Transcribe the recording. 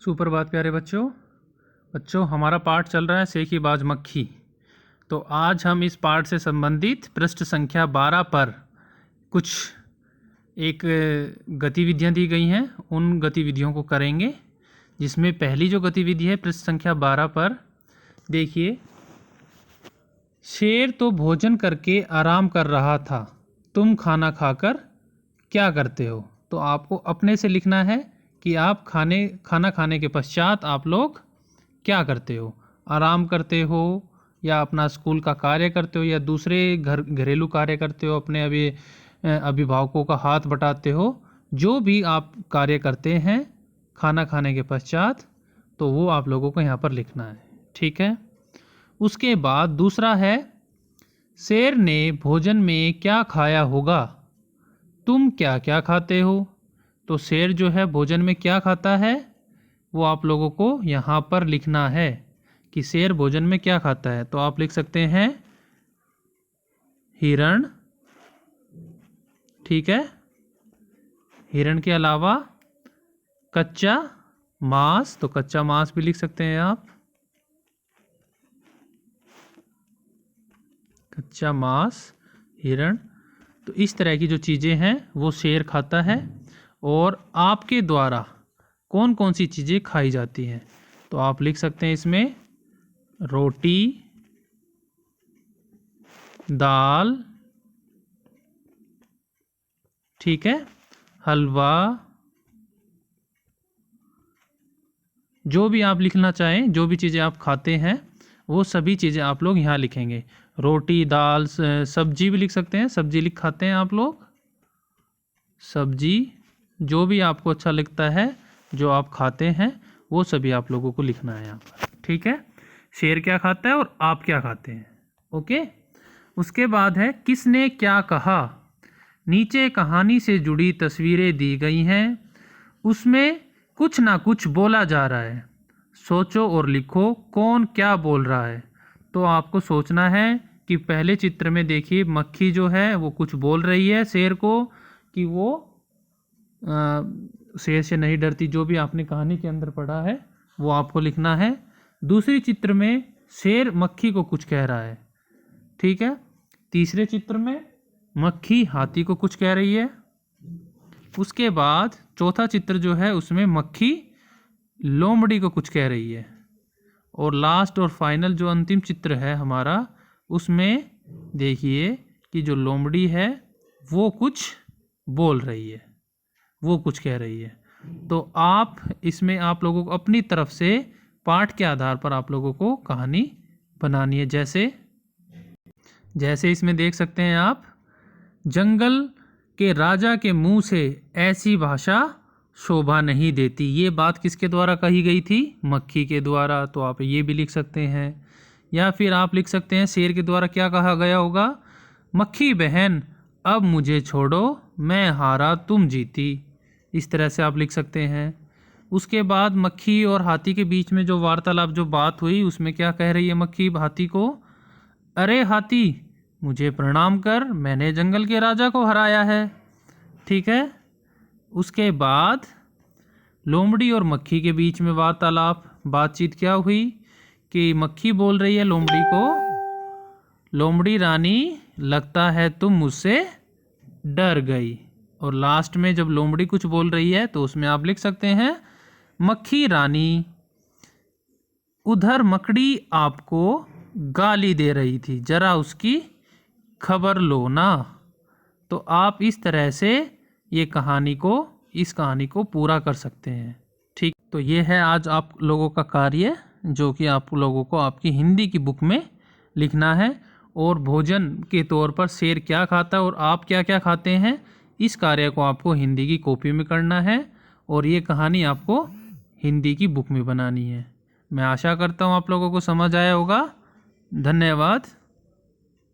सुप्रभात प्यारे बच्चों हमारा पाठ चल रहा है सेकीबाज मक्खी। तो आज हम इस पाठ से संबंधित पृष्ठ संख्या 12 पर कुछ एक गतिविधियां दी गई हैं, उन गतिविधियों को करेंगे। जिसमें पहली जो गतिविधि है पृष्ठ संख्या 12 पर देखिए, शेर तो भोजन करके आराम कर रहा था, तुम खाना खाकर क्या करते हो। तो आपको अपने से लिखना है कि आप खाना खाने के पश्चात आप लोग क्या करते हो, आराम करते हो या अपना स्कूल का कार्य करते हो या दूसरे घरेलू कार्य करते हो, अपने अभिभावकों का हाथ बटाते हो। जो भी आप कार्य करते हैं खाना खाने के पश्चात, तो वो आप लोगों को यहाँ पर लिखना है, ठीक है। उसके बाद दूसरा है, शेर ने भोजन में क्या खाया होगा, तुम क्या क्या खाते हो। तो शेर जो है भोजन में क्या खाता है वो आप लोगों को यहाँ पर लिखना है कि शेर भोजन में क्या खाता है। तो आप लिख सकते हैं हिरण, ठीक है। हिरण के अलावा कच्चा मांस, तो कच्चा मांस भी लिख सकते हैं आप, कच्चा मांस, हिरण। तो इस तरह की जो चीज़ें हैं वो शेर खाता है। और आपके द्वारा कौन कौन सी चीज़ें खाई जाती हैं, तो आप लिख सकते हैं इसमें रोटी, दाल, ठीक है, हलवा, जो भी आप लिखना चाहें, जो भी चीज़ें आप खाते हैं वो सभी चीज़ें आप लोग यहाँ लिखेंगे। रोटी, दाल, सब्जी भी लिख सकते हैं, सब्जी खाते हैं आप लोग, सब्जी, जो भी आपको अच्छा लगता है जो आप खाते हैं वो सभी आप लोगों को लिखना है यहाँ पर, ठीक है। शेर क्या खाता है और आप क्या खाते हैं, ओके। उसके बाद है, किसने क्या कहा। नीचे कहानी से जुड़ी तस्वीरें दी गई हैं, उसमें कुछ ना कुछ बोला जा रहा है, सोचो और लिखो कौन क्या बोल रहा है। तो आपको सोचना है कि पहले चित्र में देखिए मक्खी जो है वो कुछ बोल रही है शेर को कि वो शेर से नहीं डरती, जो भी आपने कहानी के अंदर पढ़ा है वो आपको लिखना है। दूसरे चित्र में शेर मक्खी को कुछ कह रहा है, ठीक है। तीसरे चित्र में मक्खी हाथी को कुछ कह रही है। उसके बाद चौथा चित्र जो है उसमें मक्खी लोमड़ी को कुछ कह रही है। और लास्ट और फाइनल जो अंतिम चित्र है हमारा, उसमें देखिए कि जो लोमड़ी है वो कुछ बोल रही है, वो कुछ कह रही है। तो आप इसमें आप लोगों को अपनी तरफ से पाठ के आधार पर आप लोगों को कहानी बनानी है। जैसे इसमें देख सकते हैं आप, जंगल के राजा के मुंह से ऐसी भाषा शोभा नहीं देती। ये बात किसके द्वारा कही गई थी, मक्खी के द्वारा। तो आप ये भी लिख सकते हैं। या फिर आप लिख सकते हैं शेर के द्वारा क्या कहा गया होगा, मक्खी बहन अब मुझे छोड़ो, मैं हारा तुम जीती। इस तरह से आप लिख सकते हैं। उसके बाद मक्खी और हाथी के बीच में जो वार्तालाप, जो बात हुई, उसमें क्या कह रही है मक्खी हाथी को, अरे हाथी मुझे प्रणाम कर, मैंने जंगल के राजा को हराया है, ठीक है। उसके बाद लोमड़ी और मक्खी के बीच में वार्तालाप, बातचीत क्या हुई कि मक्खी बोल रही है लोमड़ी को, लोमड़ी रानी लगता है तुम मुझसे डर गई। और लास्ट में जब लोमड़ी कुछ बोल रही है तो उसमें आप लिख सकते हैं, मक्खी रानी उधर मकड़ी आपको गाली दे रही थी, जरा उसकी खबर लो ना। तो आप इस तरह से इस कहानी को पूरा कर सकते हैं, ठीक। तो ये है आज आप लोगों का कार्य, जो कि आप लोगों को आपकी हिंदी की बुक में लिखना है। और भोजन के तौर पर शेर क्या खाता है और आप क्या क्या खाते हैं, इस कार्य को आपको हिंदी की कॉपी में करना है और ये कहानी आपको हिंदी की बुक में बनानी है। मैं आशा करता हूँ आप लोगों को समझ आया होगा। धन्यवाद।